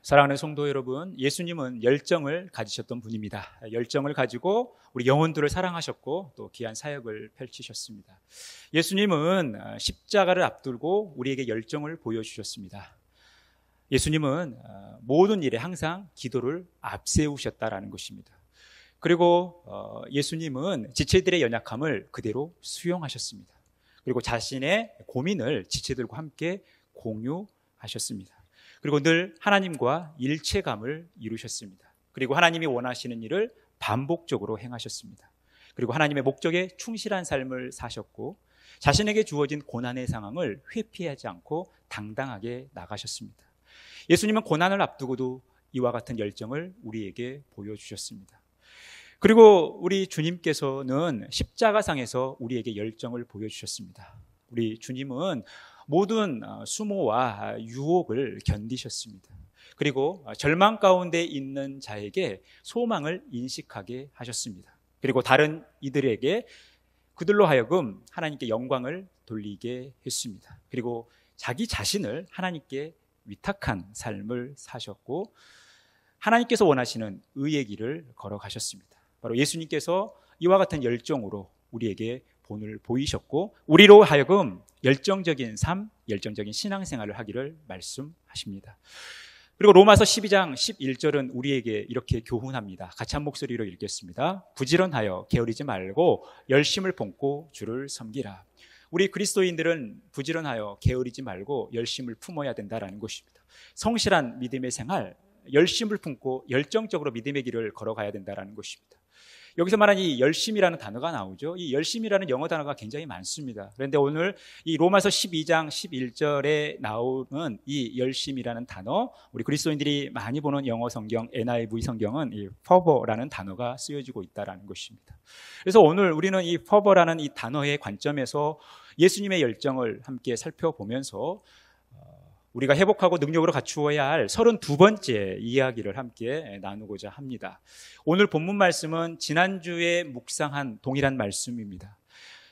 사랑하는 성도 여러분, 예수님은 열정을 가지셨던 분입니다. 열정을 가지고 우리 영혼들을 사랑하셨고 또 귀한 사역을 펼치셨습니다. 예수님은 십자가를 앞두고 우리에게 열정을 보여주셨습니다. 예수님은 모든 일에 항상 기도를 앞세우셨다라는 것입니다. 그리고 예수님은 지체들의 연약함을 그대로 수용하셨습니다. 그리고 자신의 고민을 지체들과 함께 공유하셨습니다. 그리고 늘 하나님과 일체감을 이루셨습니다. 그리고 하나님이 원하시는 일을 반복적으로 행하셨습니다. 그리고 하나님의 목적에 충실한 삶을 사셨고 자신에게 주어진 고난의 상황을 회피하지 않고 당당하게 나가셨습니다. 예수님은 고난을 앞두고도 이와 같은 열정을 우리에게 보여주셨습니다. 그리고 우리 주님께서는 십자가상에서 우리에게 열정을 보여주셨습니다. 우리 주님은 모든 수모와 유혹을 견디셨습니다. 그리고 절망 가운데 있는 자에게 소망을 인식하게 하셨습니다. 그리고 다른 이들에게 그들로 하여금 하나님께 영광을 돌리게 했습니다. 그리고 자기 자신을 하나님께 위탁한 삶을 사셨고 하나님께서 원하시는 의의 길을 걸어가셨습니다. 바로 예수님께서 이와 같은 열정으로 우리에게 본을 보이셨고 우리로 하여금 열정적인 삶, 열정적인 신앙생활을 하기를 말씀하십니다. 그리고 로마서 12장 11절은 우리에게 이렇게 교훈합니다. 같이 한 목소리로 읽겠습니다. 부지런하여 게으르지 말고 열심을 품고 주를 섬기라. 우리 그리스도인들은 부지런하여 게으르지 말고 열심을 품어야 된다는 것입니다. 성실한 믿음의 생활, 열심을 품고 열정적으로 믿음의 길을 걸어가야 된다는 것입니다. 여기서 말하는 이 열심이라는 단어가 나오죠. 이 열심이라는 영어 단어가 굉장히 많습니다. 그런데 오늘 이 로마서 12장 11절에 나오는 이 열심이라는 단어, 우리 그리스도인들이 많이 보는 영어 성경 NIV 성경은 이 fervor라는 단어가 쓰여지고 있다는 것입니다. 그래서 오늘 우리는 이 fervor라는 이 단어의 관점에서 예수님의 열정을 함께 살펴보면서 우리가 회복하고 능력으로 갖추어야 할 32번째 이야기를 함께 나누고자 합니다. 오늘 본문 말씀은 지난주에 묵상한 동일한 말씀입니다.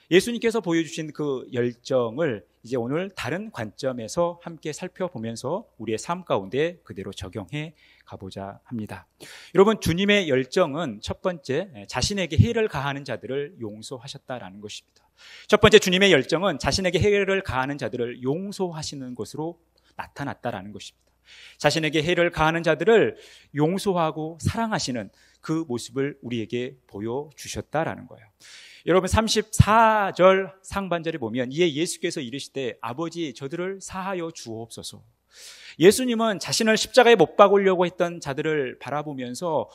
예수님께서 보여주신 그 열정을 이제 오늘 다른 관점에서 함께 살펴보면서 우리의 삶 가운데 그대로 적용해 가보자 합니다. 여러분, 주님의 열정은 첫 번째, 자신에게 해를 가하는 자들을 용서하셨다라는 것입니다. 첫 번째, 주님의 열정은 자신에게 해를 가하는 자들을 용서하시는 것으로 나타났다라는 것입니다. 자신에게 해를 가하는 자들을 용서하고 사랑하시는 그 모습을 우리에게 보여주셨다라는 거예요. 여러분 34절 상반절에 보면 이에 예수께서 이르시되 아버지 저들을 사하여 주옵소서. 예수님은 자신을 십자가에 못 박으려고 했던 자들을 바라보면서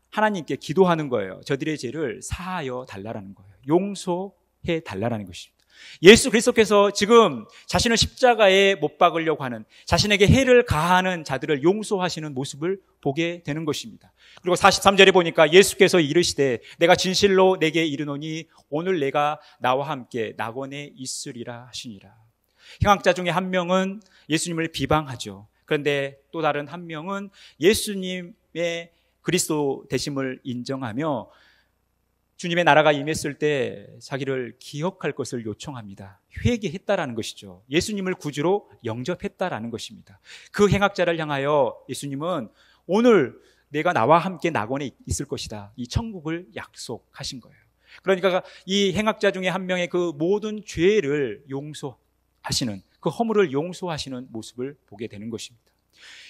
하나님께 기도하는 거예요. 저들의 죄를 사하여 달라라는 거예요. 용서해 달라라는 것입니다. 예수 그리스도께서 지금 자신을 십자가에 못 박으려고 하는 자신에게 해를 가하는 자들을 용서하시는 모습을 보게 되는 것입니다. 그리고 43절에 보니까 예수께서 이르시되 내가 진실로 내게 이르노니 오늘 내가 나와 함께 낙원에 있으리라 하시니라. 행악자 중에 한 명은 예수님을 비방하죠. 그런데 또 다른 한 명은 예수님의 그리스도 되심을 인정하며 주님의 나라가 임했을 때 자기를 기억할 것을 요청합니다. 회개했다라는 것이죠. 예수님을 구주로 영접했다라는 것입니다. 그 행악자를 향하여 예수님은 오늘 내가 나와 함께 낙원에 있을 것이다. 이 천국을 약속하신 거예요. 그러니까 이 행악자 중에 한 명의 그 모든 죄를 용서하시는, 그 허물을 용서하시는 모습을 보게 되는 것입니다.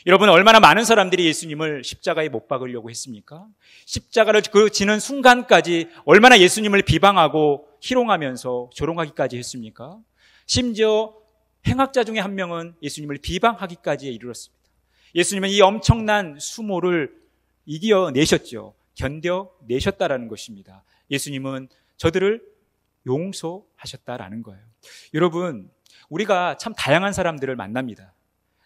여러분, 얼마나 많은 사람들이 예수님을 십자가에 못 박으려고 했습니까? 십자가를 그 지는 순간까지 얼마나 예수님을 비방하고 희롱하면서 조롱하기까지 했습니까? 심지어 행악자 중에 한 명은 예수님을 비방하기까지 이르렀습니다. 예수님은 이 엄청난 수모를 이겨내셨죠. 견뎌내셨다라는 것입니다. 예수님은 저들을 용서하셨다라는 거예요. 여러분, 우리가 참 다양한 사람들을 만납니다.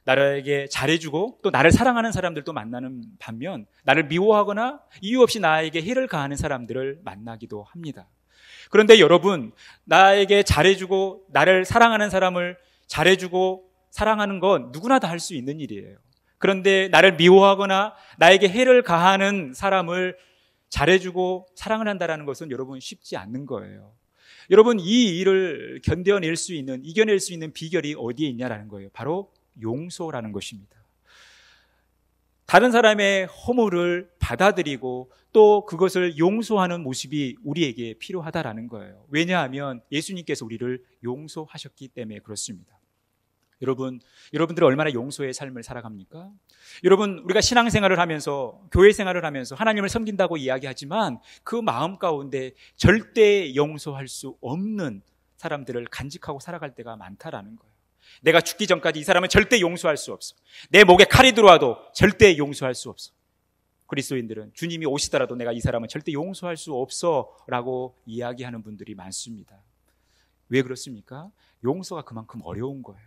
나에게 잘해주고 또 나를 사랑하는 사람들도 만나는 반면 나를 미워하거나 이유 없이 나에게 해를 가하는 사람들을 만나기도 합니다. 그런데 여러분, 나에게 잘해주고 나를 사랑하는 사람을 잘해주고 사랑하는 건 누구나 다 할 수 있는 일이에요. 그런데 나를 미워하거나 나에게 해를 가하는 사람을 잘해주고 사랑을 한다는 것은 여러분 쉽지 않는 거예요. 여러분, 이 일을 견뎌낼 수 있는, 이겨낼 수 있는 비결이 어디에 있냐라는 거예요. 바로 용서라는 것입니다. 다른 사람의 허물을 받아들이고 또 그것을 용서하는 모습이 우리에게 필요하다라는 거예요. 왜냐하면 예수님께서 우리를 용서하셨기 때문에 그렇습니다. 여러분들은 얼마나 용서의 삶을 살아갑니까? 여러분, 우리가 신앙생활을 하면서, 교회 생활을 하면서 하나님을 섬긴다고 이야기하지만 그 마음 가운데 절대 용서할 수 없는 사람들을 간직하고 살아갈 때가 많다라는 거예요. 내가 죽기 전까지 이 사람은 절대 용서할 수 없어. 내 목에 칼이 들어와도 절대 용서할 수 없어. 그리스도인들은 주님이 오시더라도 내가 이 사람은 절대 용서할 수 없어 라고 이야기하는 분들이 많습니다. 왜 그렇습니까? 용서가 그만큼 어려운 거예요.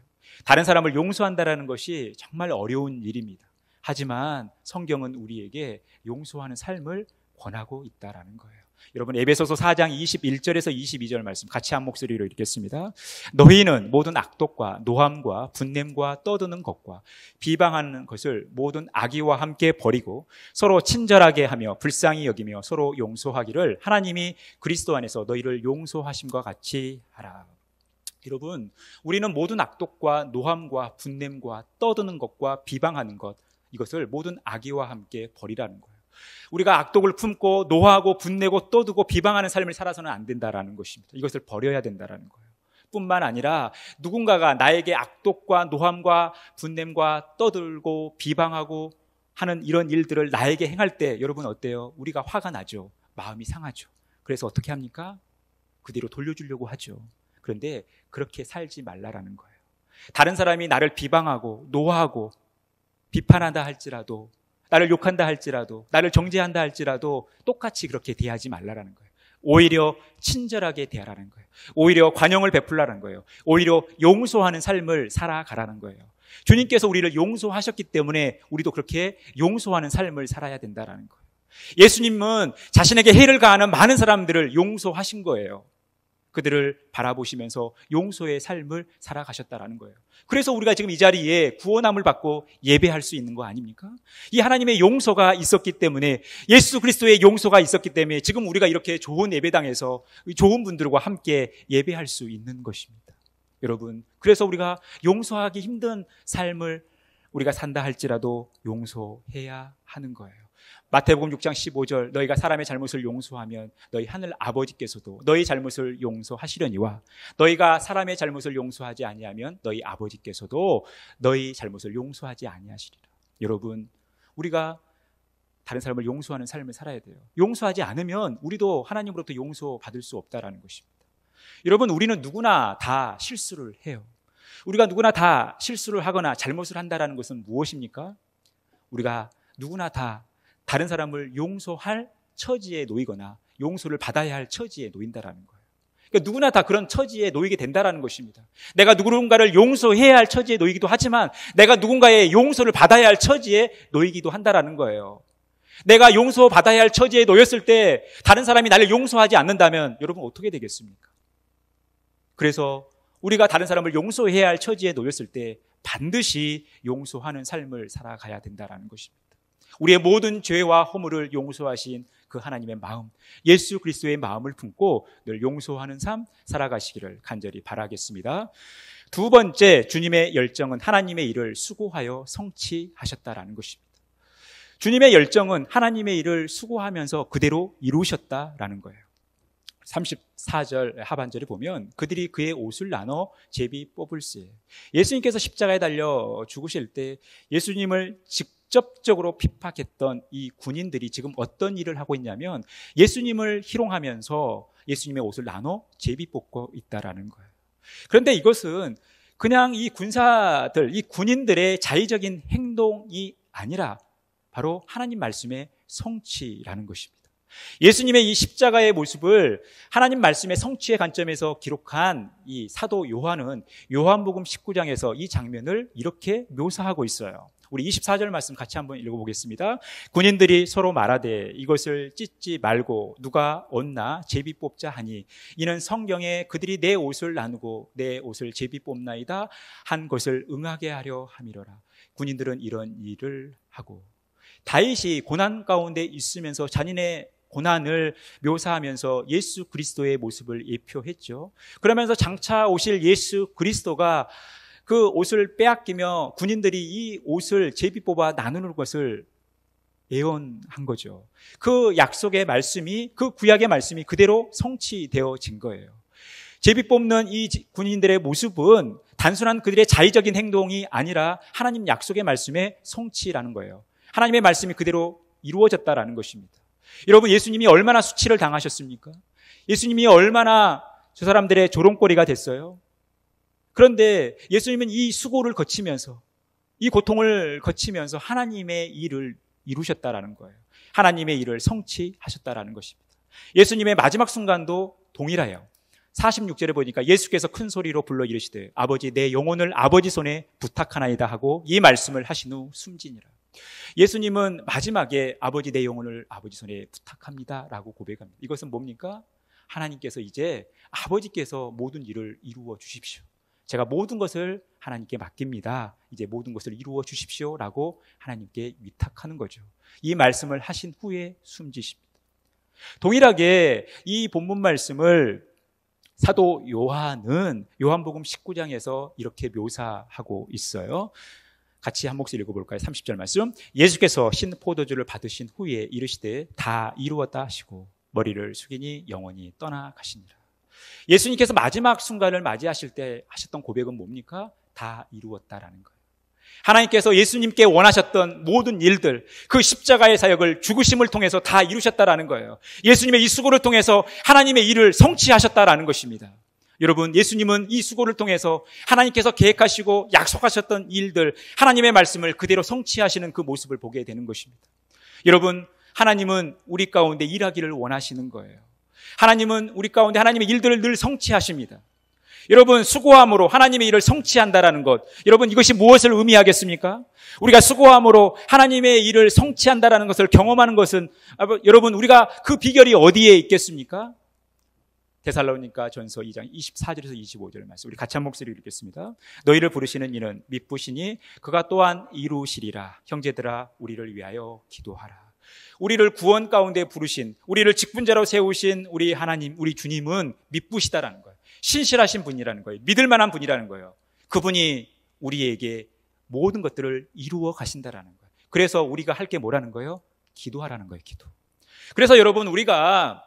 다른 사람을 용서한다는 것이 정말 어려운 일입니다. 하지만 성경은 우리에게 용서하는 삶을 권하고 있다는 거예요. 여러분, 에베소서 4장 21절에서 22절 말씀 같이 한 목소리로 읽겠습니다. 너희는 모든 악독과 노함과 분냄과 떠드는 것과 비방하는 것을 모든 악의와 함께 버리고 서로 친절하게 하며 불쌍히 여기며 서로 용서하기를 하나님이 그리스도 안에서 너희를 용서하심과 같이 하라. 여러분, 우리는 모든 악독과 노함과 분냄과 떠드는 것과 비방하는 것, 이것을 모든 악의와 함께 버리라는 거예요. 우리가 악독을 품고 노하고 분내고 떠들고 비방하는 삶을 살아서는 안 된다라는 것입니다. 이것을 버려야 된다라는 거예요. 뿐만 아니라 누군가가 나에게 악독과 노함과 분냄과 떠들고 비방하고 하는 이런 일들을 나에게 행할 때 여러분 어때요? 우리가 화가 나죠. 마음이 상하죠. 그래서 어떻게 합니까? 그 뒤로 돌려주려고 하죠. 그런데 그렇게 살지 말라라는 거예요. 다른 사람이 나를 비방하고 노하고 비판한다 할지라도, 나를 욕한다 할지라도, 나를 정죄한다 할지라도 똑같이 그렇게 대하지 말라라는 거예요. 오히려 친절하게 대하라는 거예요. 오히려 관용을 베풀라는 거예요. 오히려 용서하는 삶을 살아가라는 거예요. 주님께서 우리를 용서하셨기 때문에 우리도 그렇게 용서하는 삶을 살아야 된다는 거예요. 예수님은 자신에게 해를 가하는 많은 사람들을 용서하신 거예요. 그들을 바라보시면서 용서의 삶을 살아가셨다라는 거예요. 그래서 우리가 지금 이 자리에 구원함을 받고 예배할 수 있는 거 아닙니까? 이 하나님의 용서가 있었기 때문에, 예수 그리스도의 용서가 있었기 때문에 지금 우리가 이렇게 좋은 예배당에서 좋은 분들과 함께 예배할 수 있는 것입니다. 여러분, 그래서 우리가 용서하기 힘든 삶을 우리가 산다 할지라도 용서해야 하는 거예요. 마태복음 6장 15절, 너희가 사람의 잘못을 용서하면 너희 하늘 아버지께서도 너희 잘못을 용서하시려니와 너희가 사람의 잘못을 용서하지 아니하면 너희 아버지께서도 너희 잘못을 용서하지 아니하시리라. 여러분, 우리가 다른 사람을 용서하는 삶을 살아야 돼요. 용서하지 않으면 우리도 하나님으로부터 용서받을 수 없다라는 것입니다. 여러분, 우리는 누구나 다 실수를 해요. 우리가 누구나 다 실수를 하거나 잘못을 한다는 것은 무엇입니까? 우리가 누구나 다 다른 사람을 용서할 처지에 놓이거나 용서를 받아야 할 처지에 놓인다라는 거예요. 그러니까 누구나 다 그런 처지에 놓이게 된다라는 것입니다. 내가 누군가를 용서해야 할 처지에 놓이기도 하지만 내가 누군가의 용서를 받아야 할 처지에 놓이기도 한다라는 거예요. 내가 용서받아야 할 처지에 놓였을 때 다른 사람이 나를 용서하지 않는다면 여러분 어떻게 되겠습니까? 그래서 우리가 다른 사람을 용서해야 할 처지에 놓였을 때 반드시 용서하는 삶을 살아가야 된다라는 것입니다. 우리의 모든 죄와 허물을 용서하신 그 하나님의 마음, 예수 그리스도의 마음을 품고 늘 용서하는 삶 살아가시기를 간절히 바라겠습니다. 두 번째, 주님의 열정은 하나님의 일을 수고하여 성취하셨다라는 것입니다. 주님의 열정은 하나님의 일을 수고하면서 그대로 이루셨다라는 거예요. 34절 하반절에 보면 그들이 그의 옷을 나눠 제비 뽑을세. 예수님께서 십자가에 달려 죽으실 때 예수님을 직접적으로 핍박했던 이 군인들이 지금 어떤 일을 하고 있냐면 예수님을 희롱하면서 예수님의 옷을 나눠 제비 뽑고 있다라는 거예요. 그런데 이것은 그냥 이 군사들, 이 군인들의 자의적인 행동이 아니라 바로 하나님 말씀의 성취라는 것입니다. 예수님의 이 십자가의 모습을 하나님 말씀의 성취의 관점에서 기록한 이 사도 요한은 요한복음 19장에서 이 장면을 이렇게 묘사하고 있어요. 우리 24절 말씀 같이 한번 읽어보겠습니다. 군인들이 서로 말하되 이것을 찢지 말고 누가 얻나 제비 뽑자 하니 이는 성경에 그들이 내 옷을 나누고 내 옷을 제비 뽑나이다 한 것을 응하게 하려 함이로라. 군인들은 이런 일을 하고, 다윗이 고난 가운데 있으면서 자신의 고난을 묘사하면서 예수 그리스도의 모습을 예표했죠. 그러면서 장차 오실 예수 그리스도가 그 옷을 빼앗기며 군인들이 이 옷을 제비 뽑아 나누는 것을 예언한 거죠. 그 약속의 말씀이, 그 구약의 말씀이 그대로 성취되어진 거예요. 제비 뽑는 이 군인들의 모습은 단순한 그들의 자의적인 행동이 아니라 하나님 약속의 말씀의 성취라는 거예요. 하나님의 말씀이 그대로 이루어졌다라는 것입니다. 여러분, 예수님이 얼마나 수치를 당하셨습니까? 예수님이 얼마나 저 사람들의 조롱거리가 됐어요? 그런데 예수님은 이 수고를 거치면서, 이 고통을 거치면서 하나님의 일을 이루셨다라는 거예요. 하나님의 일을 성취하셨다라는 것입니다. 예수님의 마지막 순간도 동일해요. 46절에 보니까 예수께서 큰 소리로 불러 이르시되 아버지 내 영혼을 아버지 손에 부탁하나이다 하고 이 말씀을 하신 후 숨지니라. 예수님은 마지막에 아버지 내 영혼을 아버지 손에 부탁합니다 라고 고백합니다. 이것은 뭡니까? 하나님께서 이제 아버지께서 모든 일을 이루어 주십시오. 제가 모든 것을 하나님께 맡깁니다. 이제 모든 것을 이루어 주십시오 라고 하나님께 위탁하는 거죠. 이 말씀을 하신 후에 숨지십니다. 동일하게 이 본문 말씀을 사도 요한은 요한복음 19장에서 이렇게 묘사하고 있어요. 같이 한 목소리 읽어볼까요? 30절 말씀. 예수께서 신 포도주를 받으신 후에 이르시되 다 이루었다 하시고 머리를 숙이니 영원히 떠나가시니라. 예수님께서 마지막 순간을 맞이하실 때 하셨던 고백은 뭡니까? 다 이루었다라는 거예요. 하나님께서 예수님께 원하셨던 모든 일들, 그 십자가의 사역을 죽으심을 통해서 다 이루셨다라는 거예요. 예수님의 이 수고를 통해서 하나님의 일을 성취하셨다라는 것입니다. 여러분, 예수님은 이 수고를 통해서 하나님께서 계획하시고 약속하셨던 일들, 하나님의 말씀을 그대로 성취하시는 그 모습을 보게 되는 것입니다. 여러분, 하나님은 우리 가운데 일하기를 원하시는 거예요. 하나님은 우리 가운데 하나님의 일들을 늘 성취하십니다. 여러분, 수고함으로 하나님의 일을 성취한다라는 것, 여러분, 이것이 무엇을 의미하겠습니까? 우리가 수고함으로 하나님의 일을 성취한다라는 것을 경험하는 것은, 여러분, 우리가 그 비결이 어디에 있겠습니까? 데살로니가 전서 2장 24절에서 25절 말씀, 우리 같이 한 목소리 읽겠습니다. 너희를 부르시는 이는 믿으시니 그가 또한 이루시리라. 형제들아, 우리를 위하여 기도하라. 우리를 구원 가운데 부르신, 우리를 직분자로 세우신 우리 하나님, 우리 주님은 믿으시다라는 거예요. 신실하신 분이라는 거예요. 믿을 만한 분이라는 거예요. 그분이 우리에게 모든 것들을 이루어 가신다라는 거예요. 그래서 우리가 할 게 뭐라는 거예요? 기도하라는 거예요. 기도. 그래서 여러분, 우리가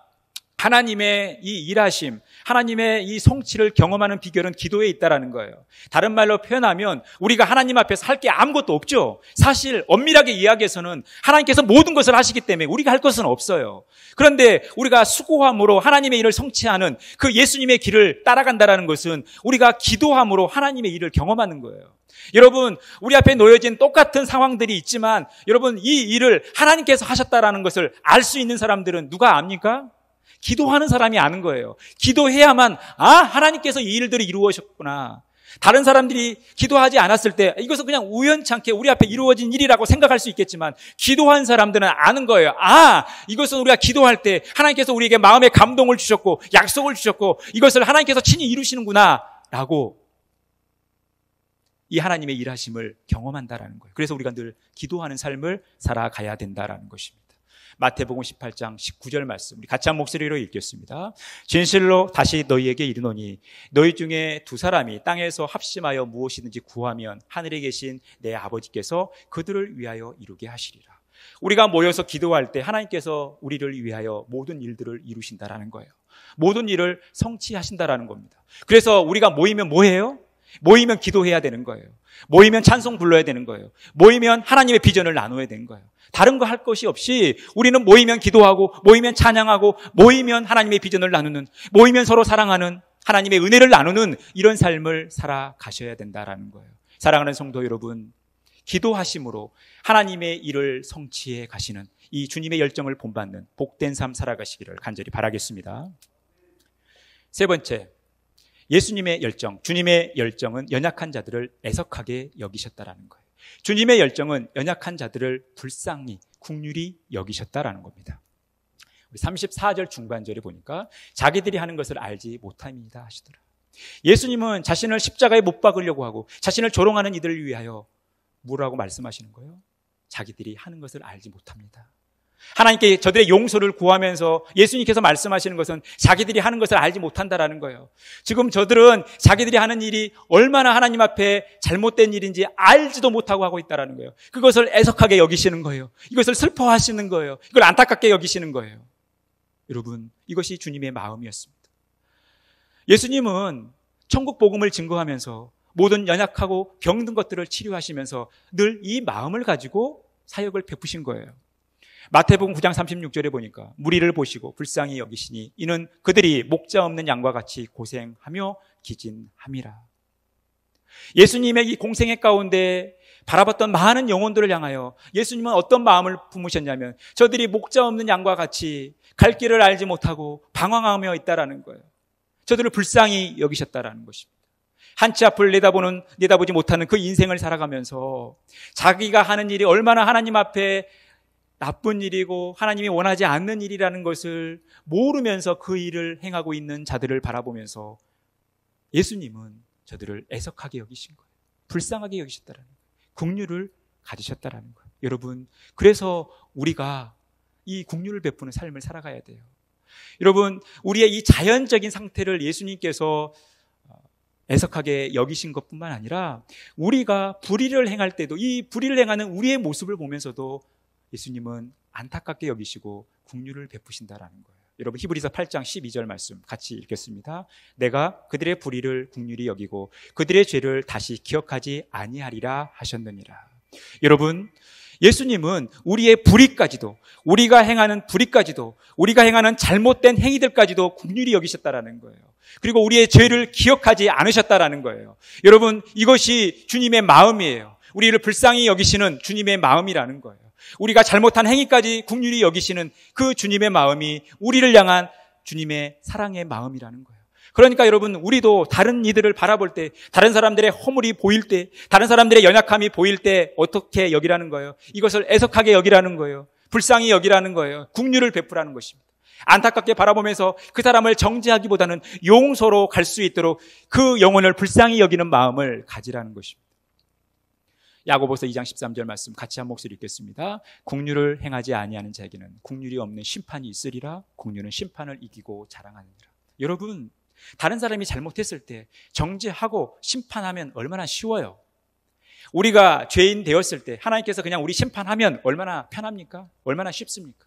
하나님의 이 일하심, 하나님의 이 성취를 경험하는 비결은 기도에 있다라는 거예요. 다른 말로 표현하면 우리가 하나님 앞에서 할 게 아무것도 없죠. 사실 엄밀하게 이야기해서는 하나님께서 모든 것을 하시기 때문에 우리가 할 것은 없어요. 그런데 우리가 수고함으로 하나님의 일을 성취하는 그 예수님의 길을 따라간다라는 것은 우리가 기도함으로 하나님의 일을 경험하는 거예요. 여러분, 우리 앞에 놓여진 똑같은 상황들이 있지만 여러분, 이 일을 하나님께서 하셨다라는 것을 알 수 있는 사람들은 누가 압니까? 기도하는 사람이 아는 거예요. 기도해야만, 하나님께서 이 일들을 이루어졌구나. 다른 사람들이 기도하지 않았을 때 이것은 그냥 우연찮게 우리 앞에 이루어진 일이라고 생각할 수 있겠지만 기도한 사람들은 아는 거예요. 이것은 우리가 기도할 때 하나님께서 우리에게 마음의 감동을 주셨고 약속을 주셨고 이것을 하나님께서 친히 이루시는구나 라고 이 하나님의 일하심을 경험한다라는 거예요. 그래서 우리가 늘 기도하는 삶을 살아가야 된다라는 것입니다. 마태복음 18장 19절 말씀, 우리 같이 한 목소리로 읽겠습니다. 진실로 다시 너희에게 이르노니 너희 중에 두 사람이 땅에서 합심하여 무엇이든지 구하면 하늘에 계신 내 아버지께서 그들을 위하여 이루게 하시리라. 우리가 모여서 기도할 때 하나님께서 우리를 위하여 모든 일들을 이루신다라는 거예요. 모든 일을 성취하신다라는 겁니다. 그래서 우리가 모이면 뭐해요? 모이면 기도해야 되는 거예요. 모이면 찬송 불러야 되는 거예요. 모이면 하나님의 비전을 나눠야 되는 거예요. 다른 거 할 것이 없이 우리는 모이면 기도하고 모이면 찬양하고 모이면 하나님의 비전을 나누는, 모이면 서로 사랑하는, 하나님의 은혜를 나누는 이런 삶을 살아가셔야 된다라는 거예요. 사랑하는 성도 여러분, 기도하심으로 하나님의 일을 성취해 가시는 이 주님의 열정을 본받는 복된 삶 살아가시기를 간절히 바라겠습니다. 세 번째, 예수님의 열정, 주님의 열정은 연약한 자들을 애석하게 여기셨다라는 거예요. 주님의 열정은 연약한 자들을 불쌍히, 긍휼히 여기셨다라는 겁니다. 우리 34절 중반절에 보니까 자기들이 하는 것을 알지 못함이다 하시더라. 예수님은 자신을 십자가에 못 박으려고 하고 자신을 조롱하는 이들을 위하여 뭐라고 말씀하시는 거예요? 자기들이 하는 것을 알지 못합니다. 하나님께 저들의 용서를 구하면서 예수님께서 말씀하시는 것은 자기들이 하는 것을 알지 못한다라는 거예요. 지금 저들은 자기들이 하는 일이 얼마나 하나님 앞에 잘못된 일인지 알지도 못하고 하고 있다라는 거예요. 그것을 애석하게 여기시는 거예요. 이것을 슬퍼하시는 거예요. 이걸 안타깝게 여기시는 거예요. 여러분, 이것이 주님의 마음이었습니다. 예수님은 천국 복음을 증거하면서 모든 연약하고 병든 것들을 치료하시면서 늘 이 마음을 가지고 사역을 베푸신 거예요. 마태복음 9장 36절에 보니까 무리를 보시고 불쌍히 여기시니 이는 그들이 목자 없는 양과 같이 고생하며 기진함이라. 예수님의 이 공생애 가운데 바라봤던 많은 영혼들을 향하여 예수님은 어떤 마음을 품으셨냐면 저들이 목자 없는 양과 같이 갈 길을 알지 못하고 방황하며 있다라는 거예요. 저들을 불쌍히 여기셨다라는 것입니다. 한치 앞을 내다보지 못하는 그 인생을 살아가면서 자기가 하는 일이 얼마나 하나님 앞에 나쁜 일이고 하나님이 원하지 않는 일이라는 것을 모르면서 그 일을 행하고 있는 자들을 바라보면서 예수님은 저들을 애석하게 여기신 거예요. 불쌍하게 여기셨다라는 거예요. 긍휼을 가지셨다라는 거예요. 여러분, 그래서 우리가 이 긍휼을 베푸는 삶을 살아가야 돼요. 여러분, 우리의 이 자연적인 상태를 예수님께서 애석하게 여기신 것뿐만 아니라 우리가 불의를 행할 때도 이 불의를 행하는 우리의 모습을 보면서도 예수님은 안타깝게 여기시고 긍휼을 베푸신다라는 거예요. 여러분, 히브리서 8장 12절 말씀 같이 읽겠습니다. 내가 그들의 불의를 긍휼히 여기고 그들의 죄를 다시 기억하지 아니하리라 하셨느니라. 여러분, 예수님은 우리의 불의까지도, 우리가 행하는 불의까지도, 우리가 행하는 잘못된 행위들까지도 긍휼히 여기셨다라는 거예요. 그리고 우리의 죄를 기억하지 않으셨다라는 거예요. 여러분, 이것이 주님의 마음이에요. 우리를 불쌍히 여기시는 주님의 마음이라는 거예요. 우리가 잘못한 행위까지 긍휼히 여기시는 그 주님의 마음이 우리를 향한 주님의 사랑의 마음이라는 거예요. 그러니까 여러분, 우리도 다른 이들을 바라볼 때, 다른 사람들의 허물이 보일 때, 다른 사람들의 연약함이 보일 때 어떻게 여기라는 거예요? 이것을 애석하게 여기라는 거예요. 불쌍히 여기라는 거예요. 긍휼을 베푸라는 것입니다. 안타깝게 바라보면서 그 사람을 정죄하기보다는 용서로 갈 수 있도록 그 영혼을 불쌍히 여기는 마음을 가지라는 것입니다. 야고보서 2장 13절 말씀 같이 한 목소리 읽겠습니다. 긍휼을 행하지 아니하는 자에게는 긍휼이 없는 심판이 있으리라. 긍휼은 심판을 이기고 자랑하느니라. 여러분, 다른 사람이 잘못했을 때 정죄하고 심판하면 얼마나 쉬워요. 우리가 죄인 되었을 때 하나님께서 그냥 우리 심판하면 얼마나 편합니까? 얼마나 쉽습니까?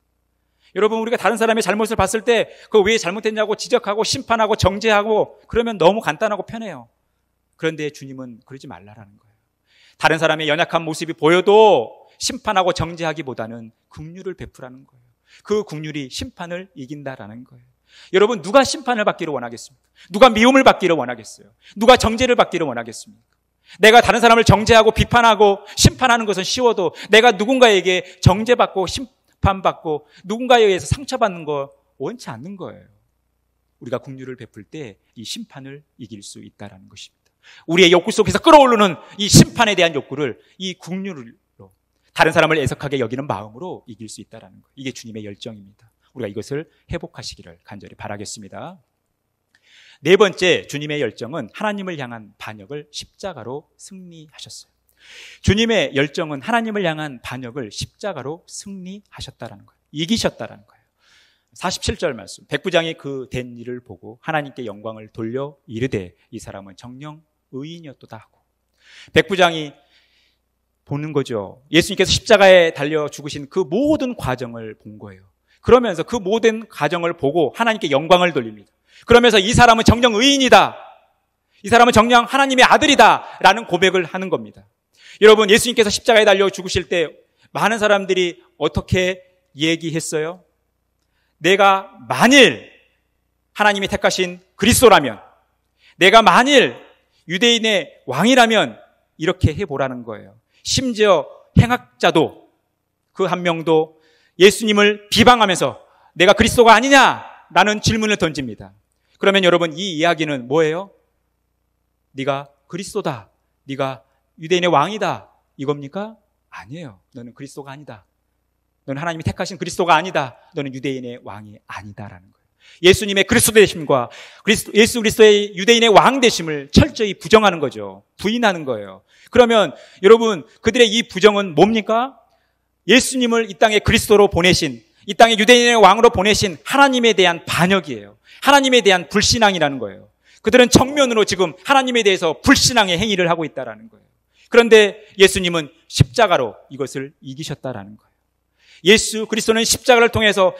여러분, 우리가 다른 사람의 잘못을 봤을 때 그 왜 잘못했냐고 지적하고 심판하고 정죄하고 그러면 너무 간단하고 편해요. 그런데 주님은 그러지 말라라는 거예요. 다른 사람의 연약한 모습이 보여도 심판하고 정죄하기보다는 긍휼을 베푸라는 거예요. 그 긍휼이 심판을 이긴다라는 거예요. 여러분, 누가 심판을 받기를 원하겠습니까? 누가 미움을 받기를 원하겠어요? 누가 정죄를 받기를 원하겠습니까? 내가 다른 사람을 정죄하고 비판하고 심판하는 것은 쉬워도 내가 누군가에게 정죄받고 심판받고 누군가에 의해서 상처받는 거 원치 않는 거예요. 우리가 긍휼을 베풀 때 이 심판을 이길 수 있다는 것입니다. 우리의 욕구 속에서 끌어오르는 이 심판에 대한 욕구를 이 긍휼로 다른 사람을 애석하게 여기는 마음으로 이길 수 있다는 거예요. 이게 주님의 열정입니다. 우리가 이것을 회복하시기를 간절히 바라겠습니다. 네 번째, 주님의 열정은 하나님을 향한 반역을 십자가로 승리하셨어요. 주님의 열정은 하나님을 향한 반역을 십자가로 승리하셨다는 거예요. 이기셨다는 거예요. 47절 말씀, 백부장이 그 된 일을 보고 하나님께 영광을 돌려 이르되 이 사람은 정녕 의인이었도다 하고, 백부장이 보는 거죠. 예수님께서 십자가에 달려 죽으신 그 모든 과정을 본 거예요. 그러면서 그 모든 과정을 보고 하나님께 영광을 돌립니다. 그러면서 이 사람은 정녕 의인이다, 이 사람은 정녕 하나님의 아들이다 라는 고백을 하는 겁니다. 여러분, 예수님께서 십자가에 달려 죽으실 때 많은 사람들이 어떻게 얘기했어요? 내가 만일 하나님이 택하신 그리스도라면, 내가 만일 유대인의 왕이라면 이렇게 해보라는 거예요. 심지어 행악자도 그 한 명도 예수님을 비방하면서 내가 그리스도가 아니냐라는 질문을 던집니다. 그러면 여러분, 이 이야기는 뭐예요? 네가 그리스도다, 네가 유대인의 왕이다, 이겁니까? 아니에요. 너는 그리스도가 아니다. 너는 하나님이 택하신 그리스도가 아니다. 너는 유대인의 왕이 아니다라는 거예요. 예수님의 그리스도 되심과 예수 그리스도의 유대인의 왕 되심을 철저히 부정하는 거죠. 부인하는 거예요. 그러면 여러분, 그들의 이 부정은 뭡니까? 예수님을 이 땅에 그리스도로 보내신, 이 땅에 유대인의 왕으로 보내신 하나님에 대한 반역이에요. 하나님에 대한 불신앙이라는 거예요. 그들은 정면으로 지금 하나님에 대해서 불신앙의 행위를 하고 있다는 거예요. 그런데 예수님은 십자가로 이것을 이기셨다라는 거예요. 예수 그리스도는 십자가를 통해서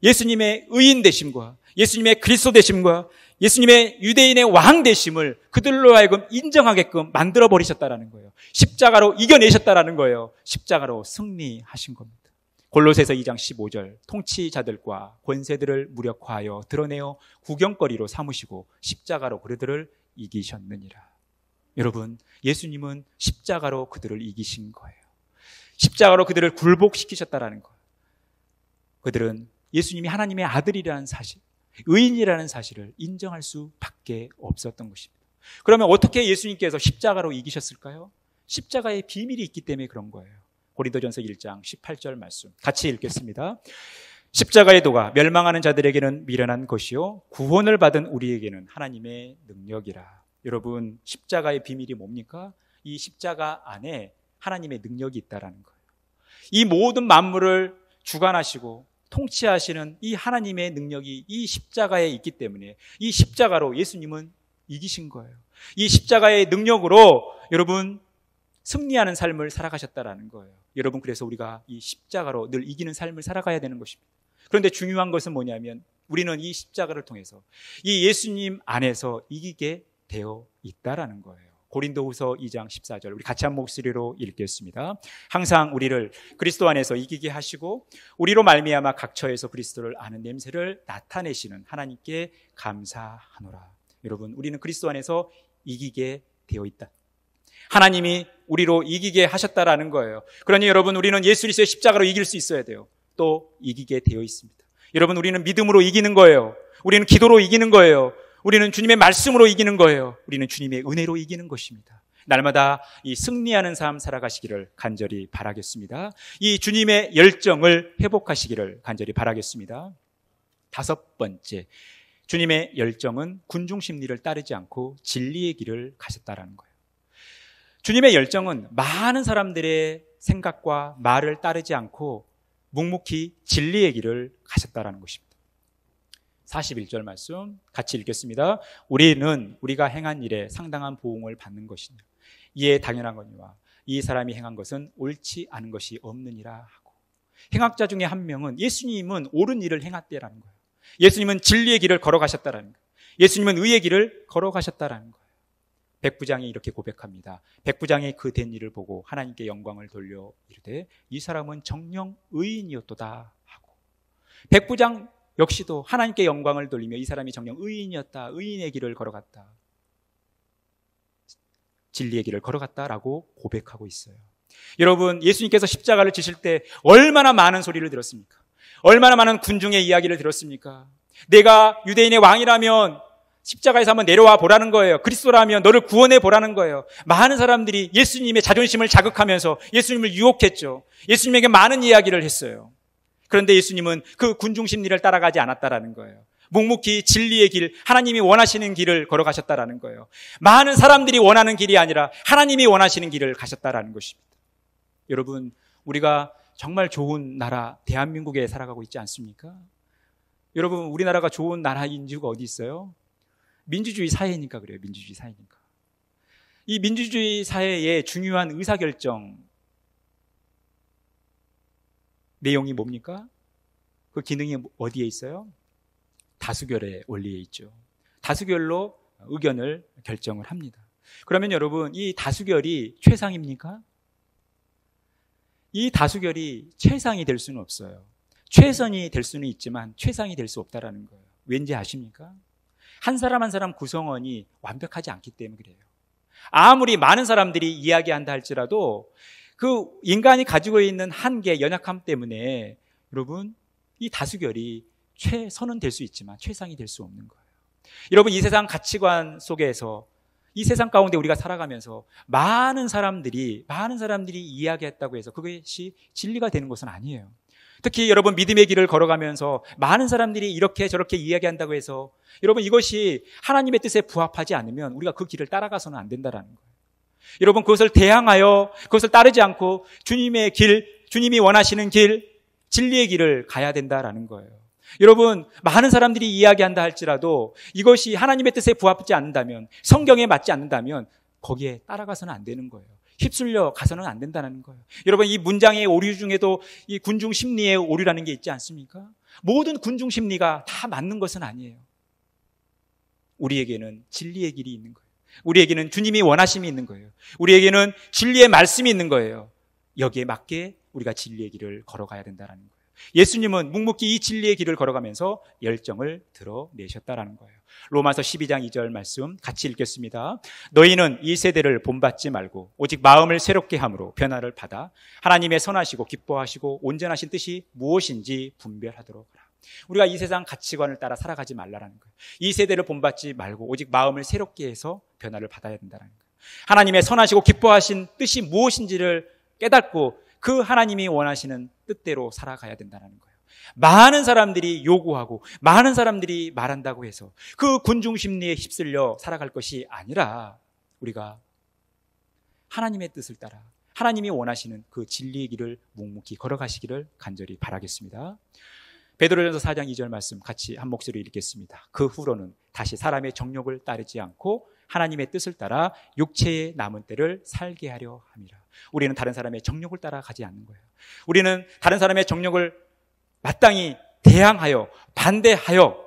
예수님의 의인 되심과 예수님의 그리스도 되심과 예수님의 유대인의 왕 되심을 그들로 하여금 인정하게끔 만들어 버리셨다라는 거예요. 십자가로 이겨내셨다라는 거예요. 십자가로 승리하신 겁니다. 골로새서 2장 15절, 통치자들과 권세들을 무력화하여 드러내어 구경거리로 삼으시고 십자가로 그들을 이기셨느니라. 여러분, 예수님은 십자가로 그들을 이기신 거예요. 십자가로 그들을 굴복시키셨다라는 거예요. 그들은 예수님이 하나님의 아들이라는 사실, 의인이라는 사실을 인정할 수밖에 없었던 것입니다. 그러면 어떻게 예수님께서 십자가로 이기셨을까요? 십자가의 비밀이 있기 때문에 그런 거예요. 고린도전서 1장 18절 말씀 같이 읽겠습니다. 십자가의 도가 멸망하는 자들에게는 미련한 것이요 구원을 받은 우리에게는 하나님의 능력이라. 여러분, 십자가의 비밀이 뭡니까? 이 십자가 안에 하나님의 능력이 있다라는 거예요. 이 모든 만물을 주관하시고 통치하시는 이 하나님의 능력이 이 십자가에 있기 때문에 이 십자가로 예수님은 이기신 거예요. 이 십자가의 능력으로 여러분 승리하는 삶을 살아가셨다라는 거예요. 여러분, 그래서 우리가 이 십자가로 늘 이기는 삶을 살아가야 되는 것입니다. 그런데 중요한 것은 뭐냐면 우리는 이 십자가를 통해서 이 예수님 안에서 이기게 되어 있다라는 거예요. 고린도후서 2장 14절 우리 같이 한 목소리로 읽겠습니다. 항상 우리를 그리스도 안에서 이기게 하시고 우리로 말미암아 각처에서 그리스도를 아는 냄새를 나타내시는 하나님께 감사하노라. 여러분, 우리는 그리스도 안에서 이기게 되어 있다. 하나님이 우리로 이기게 하셨다라는 거예요. 그러니 여러분, 우리는 예수 그리스도의 십자가로 이길 수 있어야 돼요. 또 이기게 되어 있습니다. 여러분, 우리는 믿음으로 이기는 거예요. 우리는 기도로 이기는 거예요. 우리는 주님의 말씀으로 이기는 거예요. 우리는 주님의 은혜로 이기는 것입니다. 날마다 이 승리하는 삶 살아가시기를 간절히 바라겠습니다. 이 주님의 열정을 회복하시기를 간절히 바라겠습니다. 다섯 번째, 주님의 열정은 군중 심리를 따르지 않고 진리의 길을 가셨다라는 거예요. 주님의 열정은 많은 사람들의 생각과 말을 따르지 않고 묵묵히 진리의 길을 가셨다라는 것입니다. 41절 말씀 같이 읽겠습니다. 우리가 행한 일에 상당한 보응을 받는 것이냐. 이에 당연한 거니와 이 사람이 행한 것은 옳지 않은 것이 없느니라 하고. 행악자 중에 한 명은 예수님은 옳은 일을 행했다라는 거예요. 예수님은 진리의 길을 걸어가셨다라는 거예요. 예수님은 의의 길을 걸어가셨다라는 거예요. 백부장이 이렇게 고백합니다. 백부장이 그 된 일을 보고 하나님께 영광을 돌려 이르되 이 사람은 정녕 의인이었도다 하고. 백부장 역시도 하나님께 영광을 돌리며 이 사람이 정녕 의인이었다, 의인의 길을 걸어갔다, 진리의 길을 걸어갔다라고 고백하고 있어요. 여러분, 예수님께서 십자가를 지실 때 얼마나 많은 소리를 들었습니까? 얼마나 많은 군중의 이야기를 들었습니까? 내가 유대인의 왕이라면 십자가에서 한번 내려와 보라는 거예요. 그리스도라면 너를 구원해 보라는 거예요. 많은 사람들이 예수님의 자존심을 자극하면서 예수님을 유혹했죠. 예수님에게 많은 이야기를 했어요. 그런데 예수님은 그 군중 심리를 따라가지 않았다라는 거예요. 묵묵히 진리의 길, 하나님이 원하시는 길을 걸어가셨다라는 거예요. 많은 사람들이 원하는 길이 아니라 하나님이 원하시는 길을 가셨다라는 것입니다. 여러분, 우리가 정말 좋은 나라 대한민국에 살아가고 있지 않습니까? 여러분, 우리나라가 좋은 나라인 이유가 어디 있어요? 민주주의 사회니까 그래요. 민주주의 사회니까. 이 민주주의 사회의 중요한 의사결정 내용이 뭡니까? 그 기능이 어디에 있어요? 다수결의 원리에 있죠. 다수결로 의견을 결정을 합니다. 그러면 여러분, 이 다수결이 최상입니까? 이 다수결이 최상이 될 수는 없어요. 최선이 될 수는 있지만 최상이 될 수 없다라는 거예요. 왠지 아십니까? 한 사람 한 사람 구성원이 완벽하지 않기 때문에 그래요. 아무리 많은 사람들이 이야기한다 할지라도 그 인간이 가지고 있는 한계, 연약함 때문에 여러분, 이 다수결이 최선은 될 수 있지만 최상이 될 수 없는 거예요. 여러분, 이 세상 가치관 속에서 이 세상 가운데 우리가 살아가면서 많은 사람들이 이야기했다고 해서 그것이 진리가 되는 것은 아니에요. 특히 여러분, 믿음의 길을 걸어가면서 많은 사람들이 이렇게 저렇게 이야기한다고 해서 여러분, 이것이 하나님의 뜻에 부합하지 않으면 우리가 그 길을 따라가서는 안 된다라는 거예요. 여러분, 그것을 대항하여 그것을 따르지 않고 주님의 길, 주님이 원하시는 길, 진리의 길을 가야 된다라는 거예요. 여러분, 많은 사람들이 이야기한다 할지라도 이것이 하나님의 뜻에 부합하지 않는다면, 성경에 맞지 않는다면 거기에 따라가서는 안 되는 거예요. 휩쓸려 가서는 안 된다는 거예요. 여러분, 이 문장의 오류 중에도 이 군중 심리의 오류라는 게 있지 않습니까? 모든 군중 심리가 다 맞는 것은 아니에요. 우리에게는 진리의 길이 있는 거예요. 우리에게는 주님이 원하심이 있는 거예요. 우리에게는 진리의 말씀이 있는 거예요. 여기에 맞게 우리가 진리의 길을 걸어가야 된다는 거예요. 예수님은 묵묵히 이 진리의 길을 걸어가면서 열정을 드러내셨다라는 거예요. 로마서 12장 2절 말씀 같이 읽겠습니다. 너희는 이 세대를 본받지 말고 오직 마음을 새롭게 함으로 변화를 받아 하나님의 선하시고 기뻐하시고 온전하신 뜻이 무엇인지 분별하도록 하라. 우리가 이 세상 가치관을 따라 살아가지 말라라는 거예요. 이 세대를 본받지 말고 오직 마음을 새롭게 해서 변화를 받아야 된다는 거예요. 하나님의 선하시고 기뻐하신 뜻이 무엇인지를 깨닫고 그 하나님이 원하시는 뜻대로 살아가야 된다는 거예요. 많은 사람들이 요구하고 많은 사람들이 말한다고 해서 그 군중 심리에 휩쓸려 살아갈 것이 아니라 우리가 하나님의 뜻을 따라 하나님이 원하시는 그 진리의 길을 묵묵히 걸어가시기를 간절히 바라겠습니다. 베드로전서 4장 2절 말씀 같이 한 목소리 읽겠습니다. 그 후로는 다시 사람의 정욕을 따르지 않고 하나님의 뜻을 따라 육체의 남은 때를 살게 하려 함이라. 우리는 다른 사람의 정욕을 따라가지 않는 거예요. 우리는 다른 사람의 정욕을 마땅히 대항하여 반대하여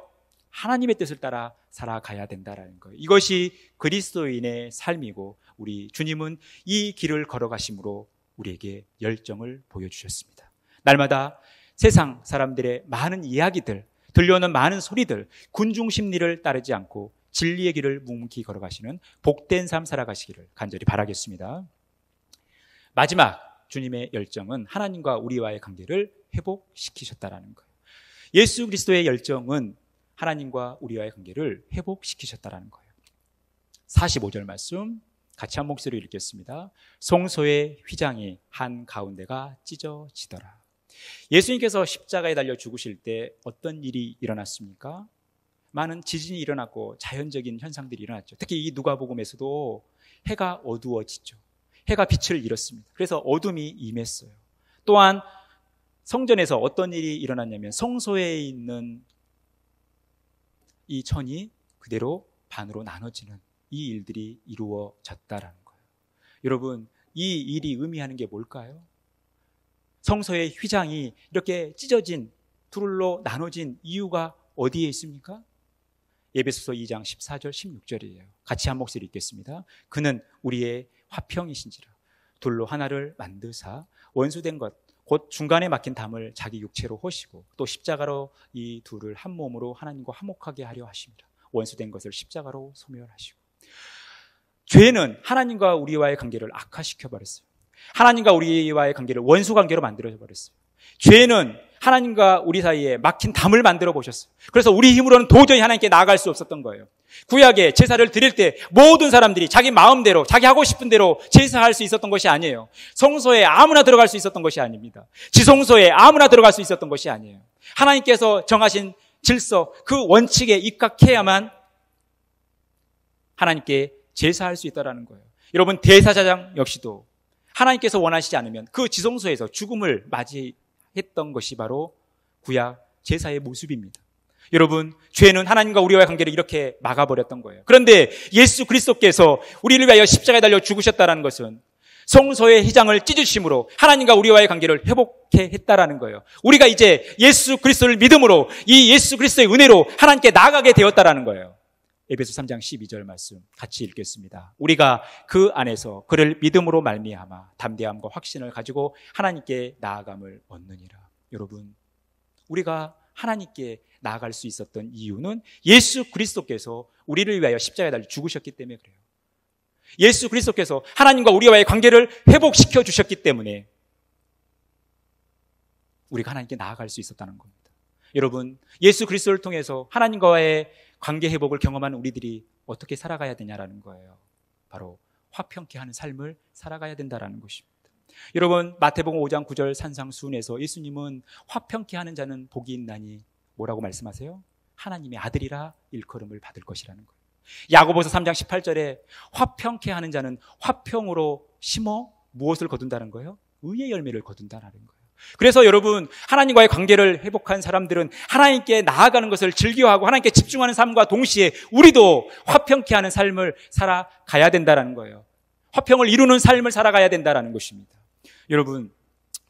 하나님의 뜻을 따라 살아가야 된다는 거예요. 이것이 그리스도인의 삶이고 우리 주님은 이 길을 걸어가심으로 우리에게 열정을 보여주셨습니다. 날마다 세상 사람들의 많은 이야기들, 들려오는 많은 소리들, 군중 심리를 따르지 않고 진리의 길을 묵묵히 걸어가시는 복된 삶 살아가시기를 간절히 바라겠습니다. 마지막 주님의 열정은 하나님과 우리와의 관계를 회복시키셨다라는 거예요. 예수 그리스도의 열정은 하나님과 우리와의 관계를 회복시키셨다라는 거예요. 45절 말씀 같이 한 목소리 읽겠습니다. 성소의 휘장이 한 가운데가 찢어지더라. 예수님께서 십자가에 달려 죽으실 때 어떤 일이 일어났습니까? 많은 지진이 일어났고 자연적인 현상들이 일어났죠. 특히 이 누가복음에서도 해가 어두워지죠. 해가 빛을 잃었습니다. 그래서 어둠이 임했어요. 또한 성전에서 어떤 일이 일어났냐면 성소에 있는 이 천이 그대로 반으로 나눠지는 이 일들이 이루어졌다라는 거예요. 여러분, 이 일이 의미하는 게 뭘까요? 성소의 휘장이 이렇게 찢어진 둘로 나눠진 이유가 어디에 있습니까? 에베소서 2장 14절 16절이에요. 같이 한 목소리 읽겠습니다. 그는 우리의 화평이신지라 둘로 하나를 만드사 원수된 것 곧 중간에 막힌 담을 자기 육체로 호시고 또 십자가로 이 둘을 한 몸으로 하나님과 화목하게 하려 하십니다. 원수된 것을 십자가로 소멸하시고. 죄는 하나님과 우리와의 관계를 악화시켜버렸어요. 하나님과 우리와의 관계를 원수 관계로 만들어버렸어요. 죄는 하나님과 우리 사이에 막힌 담을 만들어 보셨어요. 그래서 우리 힘으로는 도저히 하나님께 나아갈 수 없었던 거예요. 구약에 제사를 드릴 때 모든 사람들이 자기 마음대로 자기 하고 싶은 대로 제사할 수 있었던 것이 아니에요. 성소에 아무나 들어갈 수 있었던 것이 아닙니다. 지성소에 아무나 들어갈 수 있었던 것이 아니에요. 하나님께서 정하신 질서, 그 원칙에 입각해야만 하나님께 제사할 수 있다는 거예요. 여러분, 대사자장 역시도 하나님께서 원하시지 않으면 그 지성소에서 죽음을 맞이했던 것이 바로 구약 제사의 모습입니다. 여러분, 죄는 하나님과 우리와의 관계를 이렇게 막아버렸던 거예요. 그런데 예수 그리스도께서 우리를 위하여 십자가에 달려 죽으셨다는 것은 성소의 휘장을 찢으심으로 하나님과 우리와의 관계를 회복해 했다라는 거예요. 우리가 이제 예수 그리스도를 믿음으로 이 예수 그리스도의 은혜로 하나님께 나아가게 되었다라는 거예요. 에베소 3장 12절 말씀 같이 읽겠습니다. 우리가 그 안에서 그를 믿음으로 말미암아 담대함과 확신을 가지고 하나님께 나아감을 얻느니라. 여러분, 우리가 하나님께 나아갈 수 있었던 이유는 예수 그리스도께서 우리를 위하여 십자가에 달려 죽으셨기 때문에 그래요. 예수 그리스도께서 하나님과 우리와의 관계를 회복시켜 주셨기 때문에 우리가 하나님께 나아갈 수 있었다는 겁니다. 여러분, 예수 그리스도를 통해서 하나님과의 관계 회복을 경험한 우리들이 어떻게 살아가야 되냐라는 거예요. 바로 화평케 하는 삶을 살아가야 된다라는 것입니다. 여러분, 마태복음 5장 9절 산상수훈에서 예수님은 화평케 하는 자는 복이 있나니 뭐라고 말씀하세요? 하나님의 아들이라 일컬음을 받을 것이라는 거예요. 야고보서 3장 18절에 화평케 하는 자는 화평으로 심어 무엇을 거둔다는 거예요? 의의 열매를 거둔다는 거예요. 그래서 여러분, 하나님과의 관계를 회복한 사람들은 하나님께 나아가는 것을 즐겨하고 하나님께 집중하는 삶과 동시에 우리도 화평케 하는 삶을 살아가야 된다는 거예요. 화평을 이루는 삶을 살아가야 된다는 것입니다. 여러분,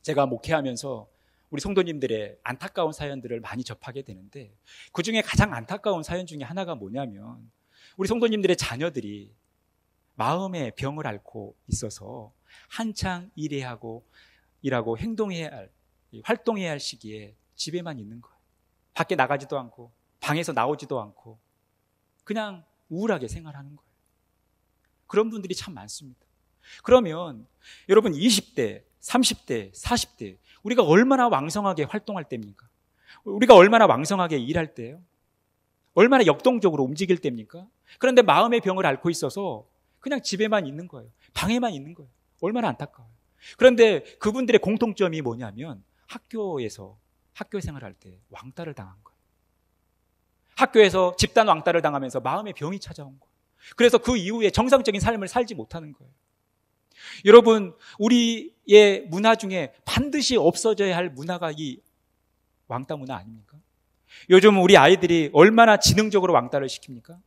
제가 목회하면서 우리 성도님들의 안타까운 사연들을 많이 접하게 되는데, 그중에 가장 안타까운 사연 중에 하나가 뭐냐면, 우리 성도님들의 자녀들이 마음의 병을 앓고 있어서 한창 일하고 행동해야 할, 활동해야 할 시기에 집에만 있는 거예요. 밖에 나가지도 않고 방에서 나오지도 않고 그냥 우울하게 생활하는 거예요. 그런 분들이 참 많습니다. 그러면 여러분, 20대, 30대, 40대 우리가 얼마나 왕성하게 활동할 때입니까? 우리가 얼마나 왕성하게 일할 때예요? 얼마나 역동적으로 움직일 때입니까? 그런데 마음의 병을 앓고 있어서 그냥 집에만 있는 거예요. 방에만 있는 거예요. 얼마나 안타까워요. 그런데 그분들의 공통점이 뭐냐면, 학교에서 학교 생활할 때 왕따를 당한 거예요. 학교에서 집단 왕따를 당하면서 마음의 병이 찾아온 거예요. 그래서 그 이후에 정상적인 삶을 살지 못하는 거예요. 여러분, 우리의 문화 중에 반드시 없어져야 할 문화가 이 왕따 문화 아닙니까? 요즘 우리 아이들이 얼마나 지능적으로 왕따를 시킵니까?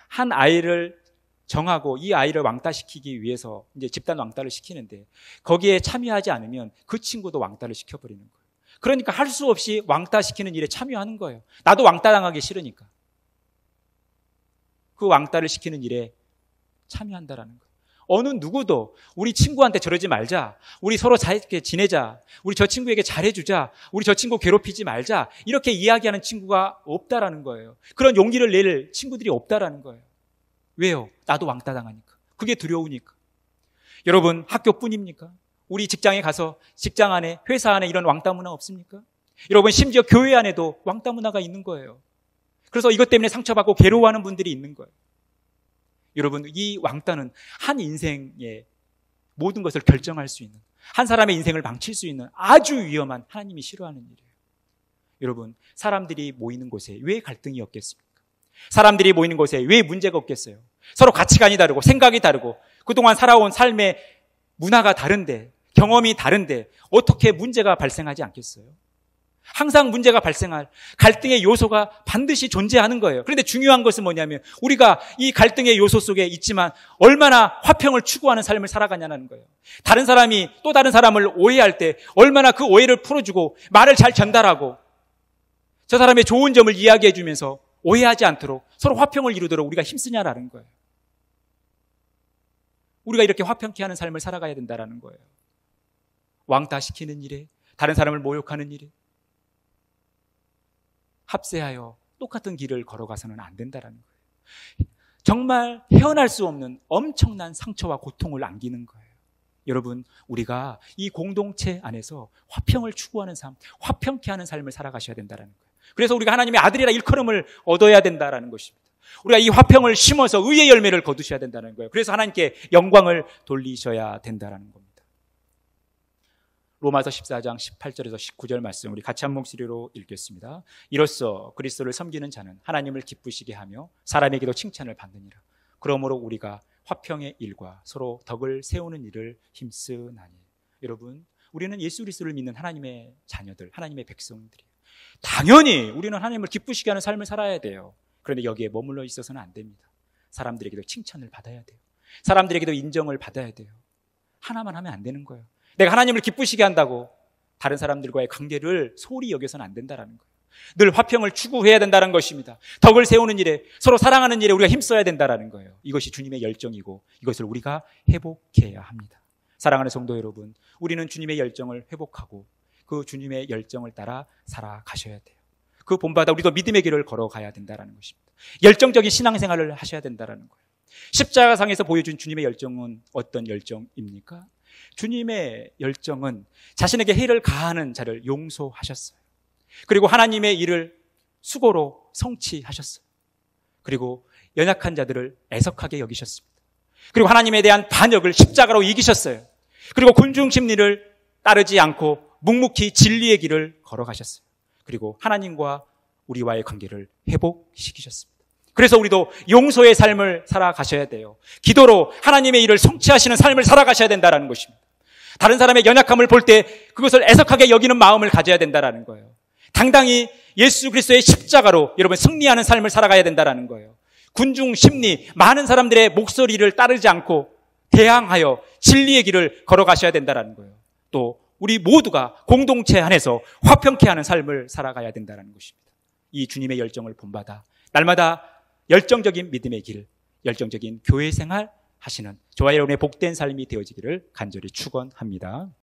한 아이를 정하고 이 아이를 왕따시키기 위해서 이제 집단 왕따를 시키는데, 거기에 참여하지 않으면 그 친구도 왕따를 시켜버리는 거예요. 그러니까 할 수 없이 왕따시키는 일에 참여하는 거예요. 나도 왕따 당하기 싫으니까. 그 왕따를 시키는 일에 참여한다라는 거예요. 어느 누구도 우리 친구한테 저러지 말자, 우리 서로 잘게 지내자, 우리 저 친구에게 잘해주자, 우리 저 친구 괴롭히지 말자, 이렇게 이야기하는 친구가 없다라는 거예요. 그런 용기를 낼 친구들이 없다라는 거예요. 왜요? 나도 왕따 당하니까. 그게 두려우니까. 여러분, 학교뿐입니까? 우리 직장에 가서 직장 안에, 회사 안에 이런 왕따 문화 없습니까? 여러분, 심지어 교회 안에도 왕따 문화가 있는 거예요. 그래서 이것 때문에 상처받고 괴로워하는 분들이 있는 거예요. 여러분, 이 왕따는 한 인생의 모든 것을 결정할 수 있는, 한 사람의 인생을 망칠 수 있는 아주 위험한, 하나님이 싫어하는 일이에요. 여러분, 사람들이 모이는 곳에 왜 갈등이 없겠습니까? 사람들이 모이는 곳에 왜 문제가 없겠어요? 서로 가치관이 다르고 생각이 다르고 그동안 살아온 삶의 문화가 다른데, 경험이 다른데 어떻게 문제가 발생하지 않겠어요? 항상 문제가 발생할 갈등의 요소가 반드시 존재하는 거예요. 그런데 중요한 것은 뭐냐면, 우리가 이 갈등의 요소 속에 있지만 얼마나 화평을 추구하는 삶을 살아가냐는 거예요. 다른 사람이 또 다른 사람을 오해할 때 얼마나 그 오해를 풀어주고 말을 잘 전달하고 저 사람의 좋은 점을 이야기해 주면서 오해하지 않도록 서로 화평을 이루도록 우리가 힘쓰냐라는 거예요. 우리가 이렇게 화평케 하는 삶을 살아가야 된다는 거예요. 왕따시키는 일에, 다른 사람을 모욕하는 일에 합세하여 똑같은 길을 걸어가서는 안 된다는 거예요. 정말 헤어날 수 없는 엄청난 상처와 고통을 안기는 거예요. 여러분, 우리가 이 공동체 안에서 화평을 추구하는 삶, 화평케 하는 삶을 살아가셔야 된다는 거예요. 그래서 우리가 하나님의 아들이라 일컬음을 얻어야 된다는 것입니다. 우리가 이 화평을 심어서 의의 열매를 거두셔야 된다는 거예요. 그래서 하나님께 영광을 돌리셔야 된다는 겁니다. 로마서 14장 18절에서 19절 말씀 우리 같이 한 목소리로 읽겠습니다. 이로써 그리스도를 섬기는 자는 하나님을 기쁘시게 하며 사람에게도 칭찬을 받느니라. 그러므로 우리가 화평의 일과 서로 덕을 세우는 일을 힘쓰나니. 여러분, 우리는 예수 그리스도를 믿는 하나님의 자녀들, 하나님의 백성들이에요. 당연히 우리는 하나님을 기쁘시게 하는 삶을 살아야 돼요. 그런데 여기에 머물러 있어서는 안 됩니다. 사람들에게도 칭찬을 받아야 돼요. 사람들에게도 인정을 받아야 돼요. 하나만 하면 안 되는 거예요. 내가 하나님을 기쁘시게 한다고 다른 사람들과의 관계를 소홀히 여겨서는 안 된다는 거예요. 늘 화평을 추구해야 된다는 것입니다. 덕을 세우는 일에, 서로 사랑하는 일에 우리가 힘써야 된다는 거예요. 이것이 주님의 열정이고 이것을 우리가 회복해야 합니다. 사랑하는 성도 여러분, 우리는 주님의 열정을 회복하고 그 주님의 열정을 따라 살아가셔야 돼요. 그 본받아 우리도 믿음의 길을 걸어가야 된다는 것입니다. 열정적인 신앙생활을 하셔야 된다는 거예요. 십자가상에서 보여준 주님의 열정은 어떤 열정입니까? 주님의 열정은 자신에게 해를 가하는 자를 용서하셨어요. 그리고 하나님의 일을 수고로 성취하셨어요. 그리고 연약한 자들을 애석하게 여기셨습니다. 그리고 하나님에 대한 반역을 십자가로 이기셨어요. 그리고 군중 심리를 따르지 않고 묵묵히 진리의 길을 걸어가셨어요. 그리고 하나님과 우리와의 관계를 회복시키셨습니다. 그래서 우리도 용서의 삶을 살아가셔야 돼요. 기도로 하나님의 일을 성취하시는 삶을 살아가셔야 된다는 것입니다. 다른 사람의 연약함을 볼 때 그것을 애석하게 여기는 마음을 가져야 된다는 거예요. 당당히 예수 그리스도의 십자가로 여러분 승리하는 삶을 살아가야 된다는 거예요. 군중 심리, 많은 사람들의 목소리를 따르지 않고 대항하여 진리의 길을 걸어가셔야 된다는 거예요. 또 우리 모두가 공동체 안에서 화평케 하는 삶을 살아가야 된다는 것입니다. 이 주님의 열정을 본받아 날마다 열정적인 믿음의 길, 열정적인 교회 생활 하시는 저와 여러분의 복된 삶이 되어지기를 간절히 축원합니다.